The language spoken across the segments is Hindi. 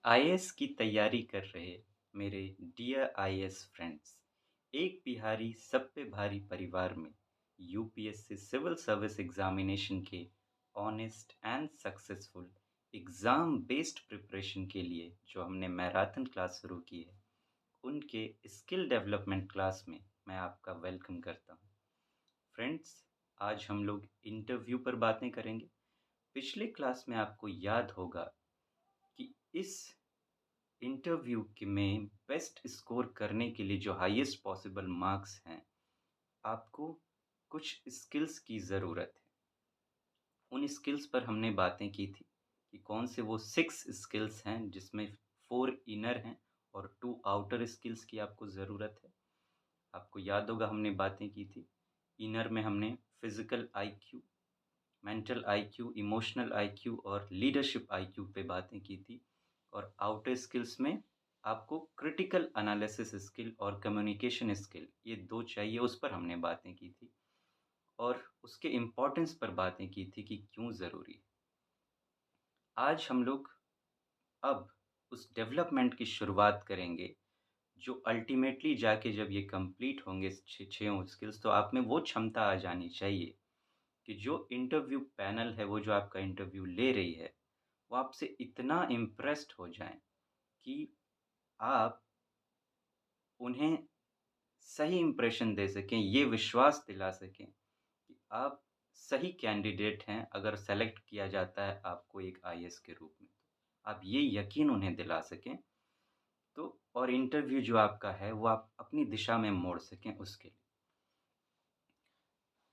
आईएएस की तैयारी कर रहे मेरे डियर आईएएस फ्रेंड्स, एक बिहारी सब पे भारी परिवार में यूपीएससी सिविल सर्विस एग्जामिनेशन के honest and successful exam based preparation के लिए जो हमने मैराथन क्लास शुरू की है, उनके स्किल डेवलपमेंट क्लास में मैं आपका वेलकम करता हूँ। फ्रेंड्स, आज हम लोग इंटरव्यू पर बातें करेंगे। पिछले क्लास में आपको याद होगा कि इस इंटरव्यू के में बेस्ट स्कोर करने के लिए जो हाईएस्ट पॉसिबल मार्क्स हैं, आपको कुछ स्किल्स की ज़रूरत है। उन स्किल्स पर हमने बातें की थी कि कौन से वो 6 स्किल्स हैं जिसमें 4 इनर हैं और 2 आउटर स्किल्स की आपको ज़रूरत है। आपको याद होगा हमने बातें की थी। इनर में हमने physical IQ, mental IQ, emotional IQ और लीडरशिप आईक्यू पे बातें की थी। और आउटर स्किल्स में आपको क्रिटिकल एनालिसिस स्किल और कम्युनिकेशन स्किल, ये 2 चाहिए, उस पर हमने बातें की थी और उसके इम्पोर्टेंस पर बातें की थी कि क्यों ज़रूरी है। आज हम लोग अब उस डेवलपमेंट की शुरुआत करेंगे जो अल्टीमेटली जाके जब ये कंप्लीट होंगे 6 स्किल्स, तो आप में वो क्षमता आ जानी चाहिए कि जो इंटरव्यू पैनल है, वो जो आपका इंटरव्यू ले रही है, वो आपसे इतना इम्प्रेस्ड हो जाएँ कि आप उन्हें सही इम्प्रेशन दे सकें, ये विश्वास दिला सकें कि आप सही कैंडिडेट हैं अगर सेलेक्ट किया जाता है आपको एक आईएएस के रूप में। तो आप ये यकीन उन्हें दिला सकें, तो और इंटरव्यू जो आपका है वो आप अपनी दिशा में मोड़ सकें उसके लिए।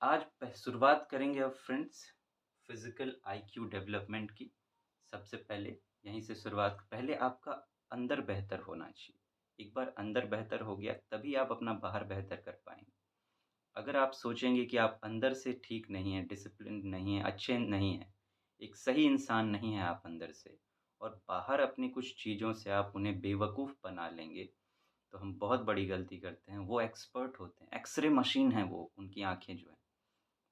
आज शुरुआत करेंगे अब फ्रेंड्स फिज़िकल आईक्यू डेवलपमेंट की। सबसे पहले यहीं से शुरुआत, पहले आपका अंदर बेहतर होना चाहिए। एक बार अंदर बेहतर हो गया तभी आप अपना बाहर बेहतर कर पाएँगे। अगर आप सोचेंगे कि आप अंदर से ठीक नहीं हैं, डिसिप्लिन्ड नहीं हैं, अच्छे नहीं हैं, एक सही इंसान नहीं हैं आप अंदर से, और बाहर अपनी कुछ चीज़ों से आप उन्हें बेवकूफ़ बना लेंगे, तो हम बहुत बड़ी गलती करते हैं। वो एक्सपर्ट होते हैं, एक्स-रे मशीन है वो, उनकी आँखें जो हैं।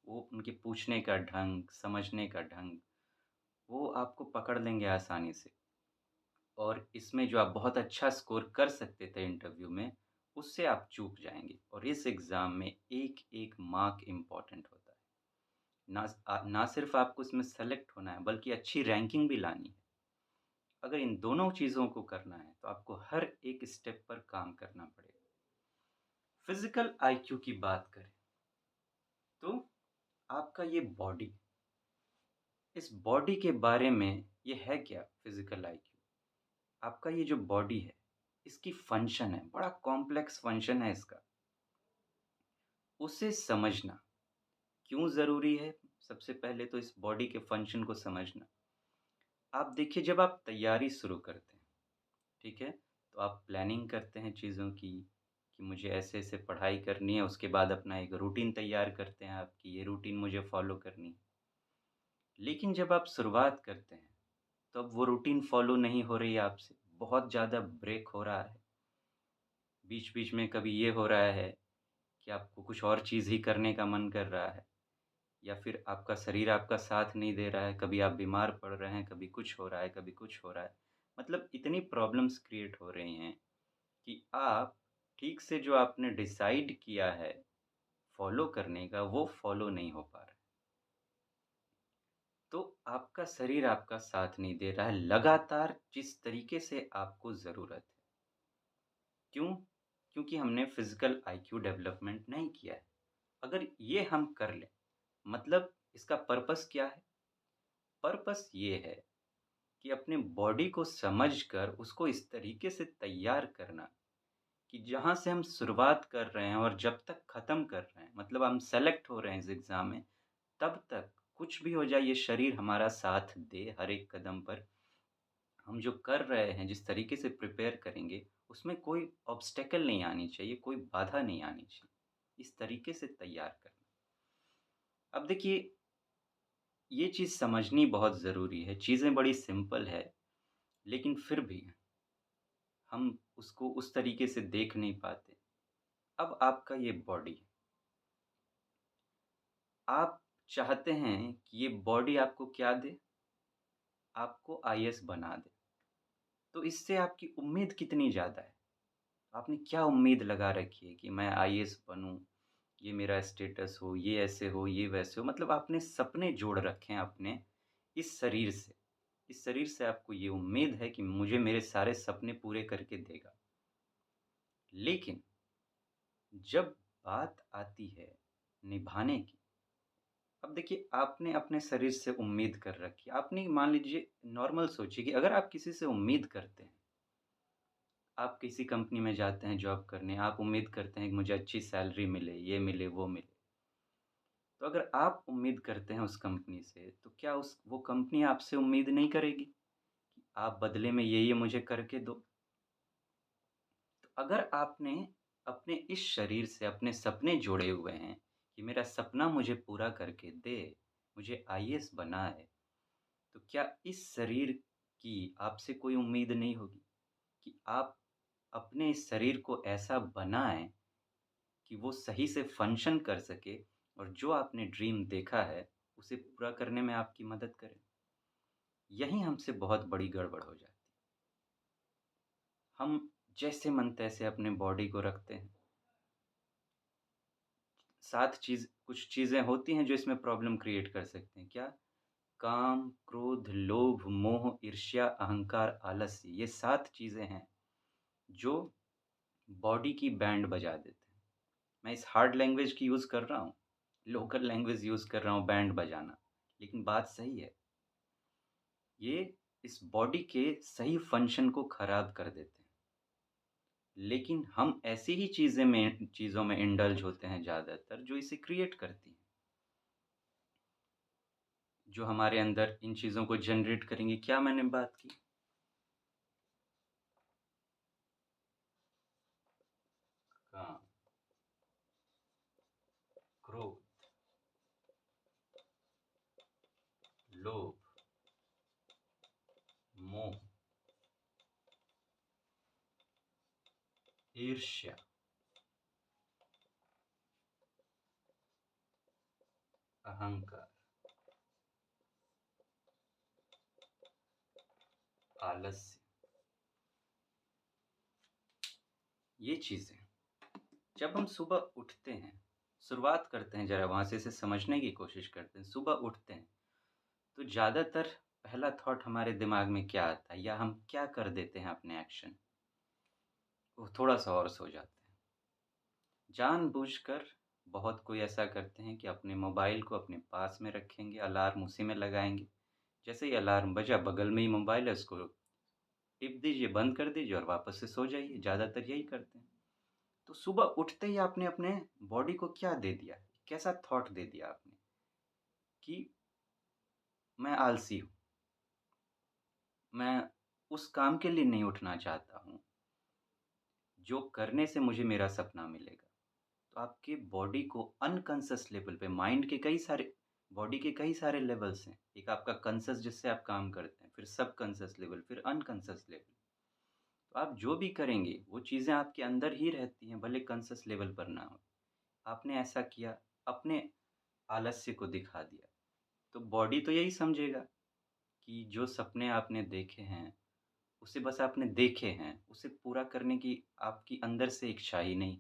वो उनके पूछने का ढंग, समझने का ढंग, वो आपको पकड़ लेंगे आसानी से। और इसमें जो आप बहुत अच्छा स्कोर कर सकते थे इंटरव्यू में, उससे आप चूक जाएँगे और इस एग्ज़ाम में एक-एक मार्क इम्पोर्टेंट होता है। ना सिर्फ़ आपको इसमें सेलेक्ट होना है, बल्कि अच्छी रैंकिंग भी लानी है। अगर इन दोनों चीज़ों को करना है, तो आपको हर एक स्टेप पर काम करना पड़ेगा। फ़िज़िकल आईक्यू की बात करें, तो आपका ये बॉडी, इस बॉडी के बारे में ये है क्या फ़िज़िकल आईक्यू? आपका ये जो बॉडी है, इसकी फ़ंक्शन है, बड़ा कॉम्प्लेक्स फ़ंक्शन है इसका। उसे समझना क्यों ज़रूरी है? सबसे पहले तो इस बॉडी के फ़ंक्शन को समझना। आप देखिए, जब आप तैयारी शुरू करते हैं, ठीक है? तो आप प्लानिंग करते हैं चीज़ों की, कि मुझे ऐसे-ऐसे पढ़ाई करनी है, उसके बाद अपना एक रूटीन तैयार करते हैं आप कि ये रूटीन मुझे फ़ॉलो करनी है। लेकिन जब आप शुरुआत करते हैं, तो अब वो रूटीन फ़ॉलो नहीं हो रही है आपसे, बहुत ज़्यादा ब्रेक हो रहा है। बीच-बीच में कभी ये हो रहा है कि आपको कुछ और चीज़ ही करने का मन कर रहा है, या फिर आपका शरीर आपका साथ नहीं दे रहा है, कभी आप बीमार पड़ रहे हैं, कभी कुछ हो रहा है, कभी कुछ हो रहा है। मतलब इतनी प्रॉब्लम्स क्रिएट हो रही हैं कि आप ठीक से जो आपने डिसाइड किया है फ़ॉलो करने का, वो फ़ॉलो नहीं हो पा रहा है। तो आपका शरीर आपका साथ नहीं दे रहा है लगातार जिस तरीके से आपको ज़रूरत है। क्यों? क्योंकि हमने फ़िज़िकल आईक्यू डेवलपमेंट नहीं किया है। अगर ये हम कर लें, मतलब इसका पर्पस क्या है? पर्पस ये है कि अपने बॉडी को समझकर उसको इस तरीके से तैयार करना कि जहाँ से हम शुरुआत कर रहे हैं और जब तक ख़त्म कर रहे हैं, मतलब हम सेलेक्ट हो रहे हैं इस एग्ज़ाम में, तब तक कुछ भी हो जाए, ये शरीर हमारा साथ दे हर एक कदम पर। हम जो कर रहे हैं, जिस तरीके से प्रिपेयर करेंगे, उसमें कोई ऑब्स्टेकल नहीं आनी चाहिए, कोई बाधा नहीं आनी चाहिए। इस तरीके से तैयार करना। अब देखिए, ये चीज़ समझनी बहुत ज़रूरी है, चीज़ें बड़ी सिंपल है, लेकिन फिर भी हम उसको उस तरीके से देख नहीं पाते। अब आपका ये बॉडी, आप चाहते हैं कि ये बॉडी आपको क्या दे? आपको आईएएस बना दे। तो इससे आपकी उम्मीद कितनी ज़्यादा है? आपने क्या उम्मीद लगा रखी है कि मैं आईएएस बनूँ, ये मेरा स्टेटस हो, ये ऐसे हो, ये वैसे हो, मतलब आपने सपने जोड़ रखे हैं अपने इस शरीर से। इस शरीर से आपको ये उम्मीद है कि मुझे मेरे सारे सपने पूरे करके देगा। लेकिन जब बात आती है निभाने की, अब देखिए आपने अपने शरीर से उम्मीद कर रखी है। आपने मान लीजिए नॉर्मल सोचिए कि अगर आप किसी से उम्मीद करते हैं, आप किसी कंपनी में जाते हैं जॉब करने, आप उम्मीद करते हैं कि मुझे अच्छी सैलरी मिले, ये मिले, वो मिले। तो अगर आप उम्मीद करते हैं उस कंपनी से, तो क्या उस वो कंपनी आपसे उम्मीद नहीं करेगी कि आप बदले में ये मुझे करके दो? तो अगर आपने अपने इस शरीर से अपने सपने जोड़े हुए हैं कि मेरा सपना मुझे पूरा करके दे, मुझे आईएएस बनना है, तो क्या इस शरीर की आपसे कोई उम्मीद नहीं होगी कि आप अपने इस शरीर को ऐसा बनाएँ कि वो सही से फ़ंक्शन कर सके और जो आपने ड्रीम देखा है, उसे पूरा करने में आपकी मदद करे? यहीं हमसे बहुत बड़ी गड़बड़ हो जाती है। हम जैसे मन तैसे अपने बॉडी को रखते हैं। 7 चीज़ कुछ चीज़ें होती हैं जो इसमें प्रॉब्लम क्रिएट कर सकते हैं। क्या? काम, क्रोध, लोभ, मोह, ईर्ष्या, अहंकार, आलस्य, ये 7 चीज़ें हैं जो बॉडी की बैंड बजा देते हैं। मैं इस हार्ड लैंग्वेज की यूज़ कर रहा हूँ, लोकल लैंग्वेज यूज़ कर रहा हूँ बैंड बजाना, लेकिन बात सही है। ये इस बॉडी के सही फंक्शन को खराब कर देते हैं। लेकिन हम ऐसी ही चीज़ों में इंडल्ज होते हैं ज़्यादातर जो इसे क्रिएट करती हैं। जो हमारे अंदर इन चीज़ों को जनरेट करेंगी। क्या मैंने बात की? काम, क्रोध, लोभ, मोह, ईर्ष्या, अहंकार, आलस्य, ये चीज़ें जब हम सुबह उठते हैं, शुरुआत करते हैं ज़रा वहाँ से इसे समझने की कोशिश करते हैं। सुबह उठते हैं, तो ज़्यादातर पहला थॉट हमारे दिमाग में क्या आता है या हम क्या कर देते हैं अपने एक्शन? वो थोड़ा-सा और सो जाते हैं। जानबूझकर बहुत कोई ऐसा करते हैं कि अपने मोबाइल को अपने पास में रखेंगे, अलार्म उसी में लगाएँगे। जैसे ही अलार्म बजा, बगल में ही मोबाइल है, उसको टिप दीजिए, बंद कर दीजिए और वापस से सो जाइए। ज़्यादातर यही करते हैं। तो सुबह उठते ही आपने अपने बॉडी को क्या दे दिया? कैसा थॉट दे दिया आपने कि मैं आलसी हूँ, मैं उस काम के लिए नहीं उठना चाहता हूँ, जो करने से मुझे मेरा सपना मिलेगा। तो आपके बॉडी को अनकॉन्शियस लेवल पे माइंड के कई सारे बॉडी के कई सारे लेवल्स हैं। एक आपका कॉन्शियस जिससे आप काम करते हैं, फिर सबकॉन्शियस लेवल, फिर अनकॉन्शियस लेवल। तो आप जो भी करेंगे, वो चीज़ें आपके अंदर ही रहती हैं, भले कॉन्शियस लेवल पर ना हो। आपने ऐसा किया, अपने आलस्य को दिखा दिया, तो बॉडी तो यही समझेगा कि जो सपने आपने देखे हैं, उसे बस आपने देखे हैं, उसे पूरा करने की आपकी अंदर से इच्छा ही नहीं।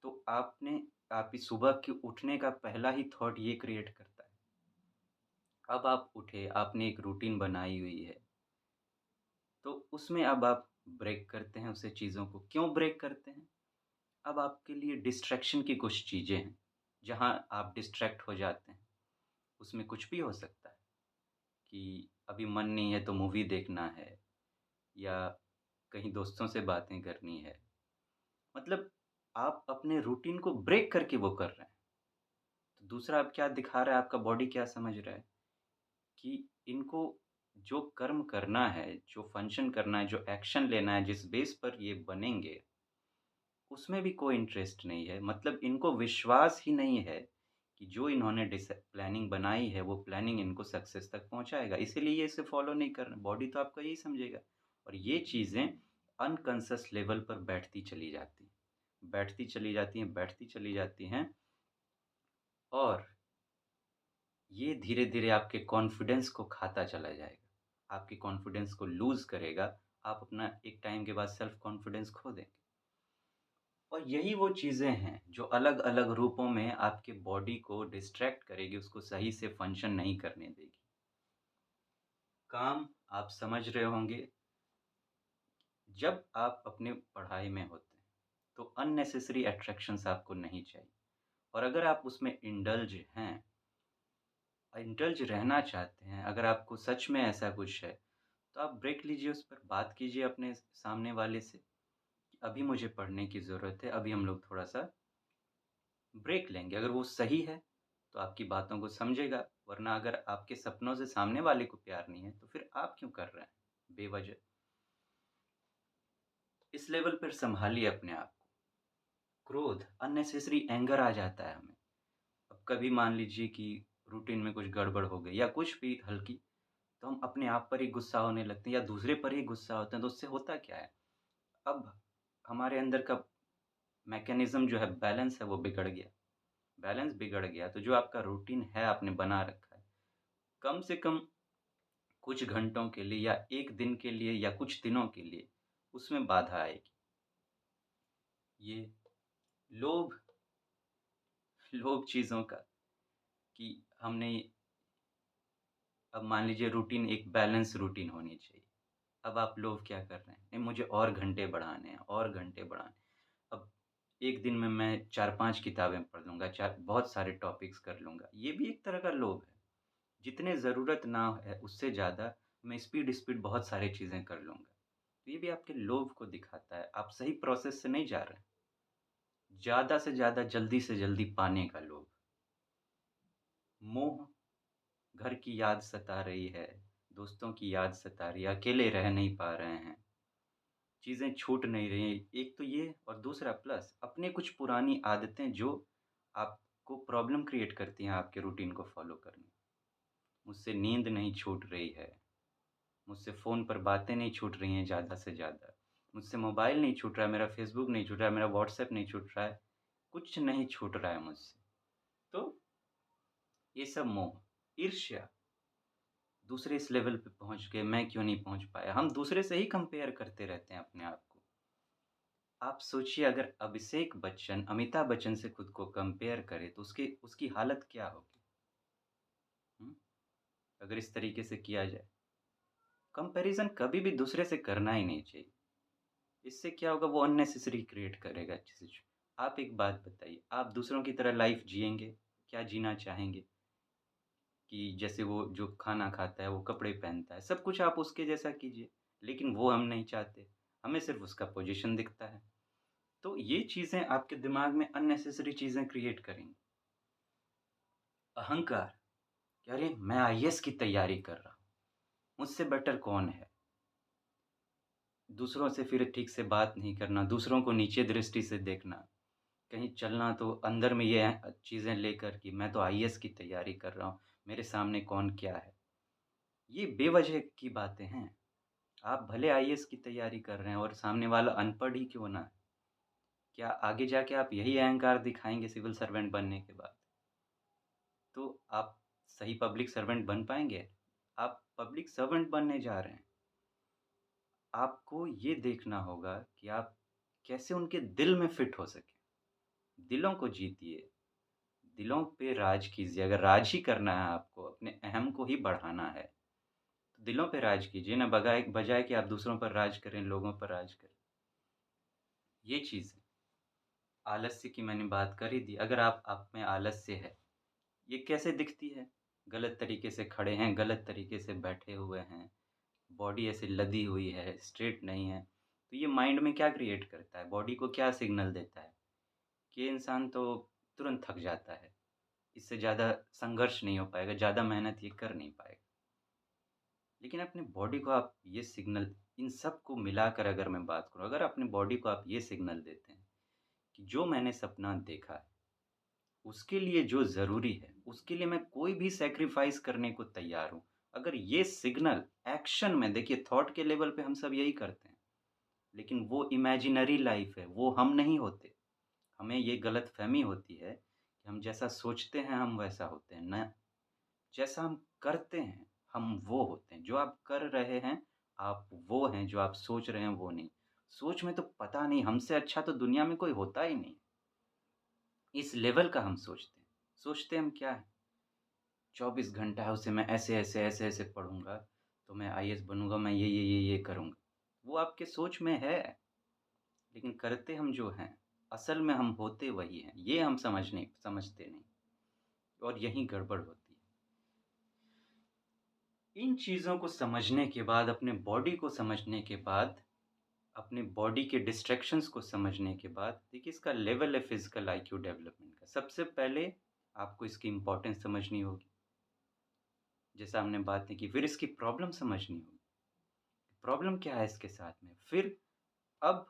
तो आपकी सुबह के उठने का पहला ही थॉट ये क्रिएट करता है। अब आप उठे, आपने एक रूटीन बनाई हुई है, तो उसमें अब आप ब्रेक करते हैं उसे चीज़ों को। क्यों ब्रेक करते हैं? अब आपके लिए डिस्ट्रैक्शन की कुछ चीज़ें हैं, जहाँ आप डिस्ट्रैक्ट हो जाते हैं। उसमें कुछ भी हो सकता है कि अभी मन नहीं है तो मूवी देखना है या कहीं दोस्तों से बातें करनी है। मतलब आप अपने रूटीन को ब्रेक करके वो कर रहे हैं। तो दूसरा अब क्या दिखा रहा है, आपका बॉडी क्या समझ रहा है कि इनको जो कर्म करना है, जो फंक्शन करना है, जो एक्शन लेना है, जिस बेस पर ये बनेंगे, उसमें भी कोई इंटरेस्ट नहीं है। मतलब इनको विश्वास ही नहीं है कि जो इन्होंने प्लानिंग बनाई है, वो प्लानिंग इनको सक्सेस तक पहुँचाएगा। इसीलिए ये इसे फॉलो नहीं कर रहे। बॉडी तो आपका यही समझेगा और ये चीज़ें अनकॉन्शियस लेवल पर बैठती चली जाती हैं, बैठती चली जाती हैं, बैठती चली जाती हैं और ये धीरे-धीरे आपके कॉन्फिडेंस को खाता चला जाएगा। आपके कॉन्फिडेंस को लूज़ करेगा, आप अपना एक टाइम के बाद सेल्फ कॉन्फिडेंस खो देंगे। और यही वो चीज़ें हैं जो अलग-अलग रूपों में आपके बॉडी को डिस्ट्रैक्ट करेगी, उसको सही से फंक्शन नहीं करने देगी। काम आप समझ रहे होंगे, जब आप अपने पढ़ाई में होते हैं, तो अननेसेसरी अट्रैक्शंस आपको नहीं चाहिए। और अगर आप उसमें इंडल्ज रहना चाहते हैं, अगर आपको सच में ऐसा कुछ है, तो आप ब्रेक लीजिए, उस पर बात कीजिए अपने सामने वाले से कि अभी मुझे पढ़ने की ज़रूरत है, अभी हम लोग थोड़ा-सा ब्रेक लेंगे। अगर वो सही है, तो आपकी बातों को समझेगा, वरना अगर आपके सपनों से सामने वाले को प्यार नहीं है, तो फिर आप क्यों कर रहे हैं बेवजह? इस लेवल पर सँभालिए अपने आप को। क्रोध, अननेसेसरी एंगर आ जाता है हमें। अब कभी मान लीजिए कि रूटीन में कुछ गड़बड़ हो गई या कुछ भी हल्की, तो हम अपने आप पर ही गुस्सा होने लगते हैं या दूसरे पर ही गुस्सा होते हैं, तो उससे होता क्या है? अब हमारे अंदर का मैकेनिज़्म जो है, बैलेंस है, वो बिगड़ गया। बैलेंस बिगड़ गया, तो जो आपका रूटीन है, आपने बना रखा है, कम से कम कुछ घंटों के लिए या 1 दिन के लिए या कुछ दिनों के लिए उसमें बाधा आएगी। ये लोभ लोभ चीज़ों का कि हमने अब मान लीजिए रूटीन एक बैलेंस रूटीन होनी चाहिए। अब आप लोग क्या कर रहे हैं? नहीं मुझे और घंटे बढ़ाने हैं और घंटे बढ़ाने हैं। अब 1 दिन में मैं 4-5 किताबें पढ़ लूँगा, 4 बहुत सारे टॉपिक्स कर लूँगा। ये भी एक तरह का लोभ है। जितने ज़रूरत ना है उससे ज़्यादा मैं स्पीड-स्पीड बहुत सारी चीज़ें कर लूँगा। तो ये भी आपके लोभ को दिखाता है। आप सही प्रोसेस से नहीं जा रहे हैं। ज़्यादा से ज़्यादा, जल्दी से जल्दी पाने का लोभ। मोह, घर की याद सता रही है, दोस्तों की याद सता रही है, अकेले रह नहीं पा रहे हैं, चीज़ें छूट नहीं रही हैं। एक तो ये और दूसरा प्लस अपने कुछ पुरानी आदतें जो आपको प्रॉब्लम क्रिएट करती हैं आपके रूटीन को फ़ॉलो करने में। मुझसे नींद नहीं छूट रही है, मुझसे फ़ोन पर बातें नहीं छूट रही हैं ज़्यादा से ज़्यादा, मुझसे मोबाइल नहीं छूट रहा है, मेरा फ़ेसबुक नहीं छूट रहा है, मेरा व्हाट्सएप नहीं छूट रहा है, कुछ नहीं छूट रहा है मुझसे। तो ये सब मोह, ईर्ष्या, दूसरे इस लेवल पे पहुँच गए, मैं क्यों नहीं पहुँच पाया? हम दूसरे से ही कंपेयर करते रहते हैं अपने आप को। आप सोचिए अगर अभिषेक बच्चन अमिताभ बच्चन से खुद को कंपेयर करे तो उसकी उसकी हालत क्या होगी? हुँ? अगर इस तरीके से किया जाए। कंपैरिज़न कभी भी दूसरे से करना ही नहीं चाहिए। इससे क्या होगा वो अननेसेसरी क्रिएट करेगा चीज़ें। आप एक बात बताइए, आप दूसरों की तरह लाइफ़ जिएँगे? क्या जीना चाहेंगे? कि जैसे वो जो खाना खाता है, वो कपड़े पहनता है, सब कुछ आप उसके जैसा कीजिए। लेकिन वो हम नहीं चाहते, हमें सिर्फ़ उसका पोज़ीशन दिखता है। तो ये चीज़ें आपके दिमाग में अननेसेसरी चीज़ें क्रिएट करेंगी। अहंकार कि अरे! मैं आईएएस की तैयारी कर रहा हूँ, मुझसे बेटर कौन है? दूसरों से फिर ठीक से बात नहीं करना, दूसरों को नीचे दृष्टि से देखना, कहीं चलना तो अंदर में ये चीज़ें लेकर कि मैं तो आईएएस की तैयारी कर रहा हूँ, मेरे सामने कौन क्या है? ये बेवजह की बातें हैं। आप भले आईएएस की तैयारी कर रहे हैं और सामने वाला अनपढ़ ही क्यों ना है, क्या आगे जाके आप यही अहंकार दिखाएँगे सिविल सर्वेंट बनने के बाद? तो आप सही पब्लिक सर्वेंट बन पाएँगे? आप पब्लिक सर्वेंट बनने जा रहे हैं। आपको ये देखना होगा कि आप कैसे उनके दिल में फिट हो सकें। दिलों को जीतिए, दिलों पे राज कीजिए। अगर राज ही करना है आपको, अपने अहम को ही बढ़ाना है, तो दिलों पे राज कीजिए ना बगाए बजाए कि आप दूसरों पर राज करें, लोगों पर राज करें। ये चीज़ है। आलस्य की मैंने बात कर ही दी। अगर आप में आलस्य है, ये कैसे दिखती है? गलत तरीके से खड़े हैं, गलत तरीके से बैठे हुए हैं, बॉडी ऐसे लदी हुई है, स्ट्रेट नहीं है। तो ये माइंड में क्या क्रिएट करता है? बॉडी को क्या सिग्नल देता है? कि ये इंसान तो तुरंत थक जाता है। इससे ज़्यादा संघर्ष नहीं हो पाएगा, ज़्यादा मेहनत ये कर नहीं पाएगा। लेकिन अपने बॉडी को आप ये सिग्नल इन सब को मिलाकर अगर मैं बात करूँ, अगर अपने बॉडी को आप ये सिग्नल देते हैं कि जो मैंने सपना देखा है, उसके लिए जो ज़रूरी है, उसके लिए मैं कोई भी सैक्रिफ़ाइस करने को तैयार हूँ। अगर ये सिग्नल एक्शन में देखिए थॉट के लेवल पे हम सब यही करते हैं, लेकिन वो इमेजिनरी लाइफ़ है, वो हम नहीं होते। हमें ये गलतफ़हमी होती है कि हम जैसा सोचते हैं, हम वैसा होते हैं। ना, जैसा हम करते हैं, हम वो होते हैं। जो आप कर रहे हैं, आप वो हैं जो आप सोच रहे हैं वो नहीं। सोच में तो पता नहीं हमसे अच्छा तो दुनिया में कोई होता ही नहीं। इस लेवल का हम सोचते हैं। सोचते हम क्या है 24 घंटा है उसे मैं ऐसे पढ़ूँगा, तो मैं आईएएस बनूँगा, मैं ये करूँगा। वो आपके सोच में है, लेकिन करते हम जो हैं, असल में हम होते वही हैं। ये हम समझते नहीं और यहीं गड़बड़ होती है। इन चीज़ों को समझने के बाद, अपने बॉडी को समझने के बाद, अपने बॉडी के डिस्ट्रैक्शंस को समझने के बाद, देखिए इसका लेवल है फिज़िकल आईक्यू डेवलपमेंट का। सबसे पहले आपको इसकी इम्पोर्टेंस समझनी होगी। जैसा हमने बात की, फिर इसकी प्रॉब्लम समझनी होगी। प्रॉब्लम क्या है इसके साथ में? फिर अब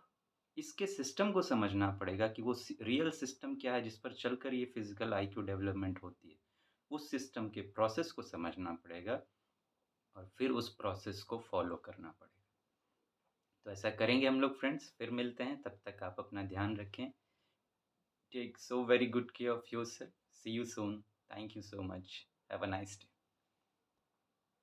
इसके सिस्टम को समझना पड़ेगा कि वो रियल सिस्टम क्या है जिस पर चलकर ये फिजिकल आईक्यू डेवलपमेंट होती है। उस सिस्टम के प्रोसेस को समझना पड़ेगा और फिर उस प्रोसेस को फॉलो करना पड़ेगा। तो ऐसा करेंगे हम लोग फ्रेंड्स, फिर मिलते हैं, तब तक आप अपना ध्यान रखें। Take so very good care of yourself. See you soon. Thank you so much. Have a nice day.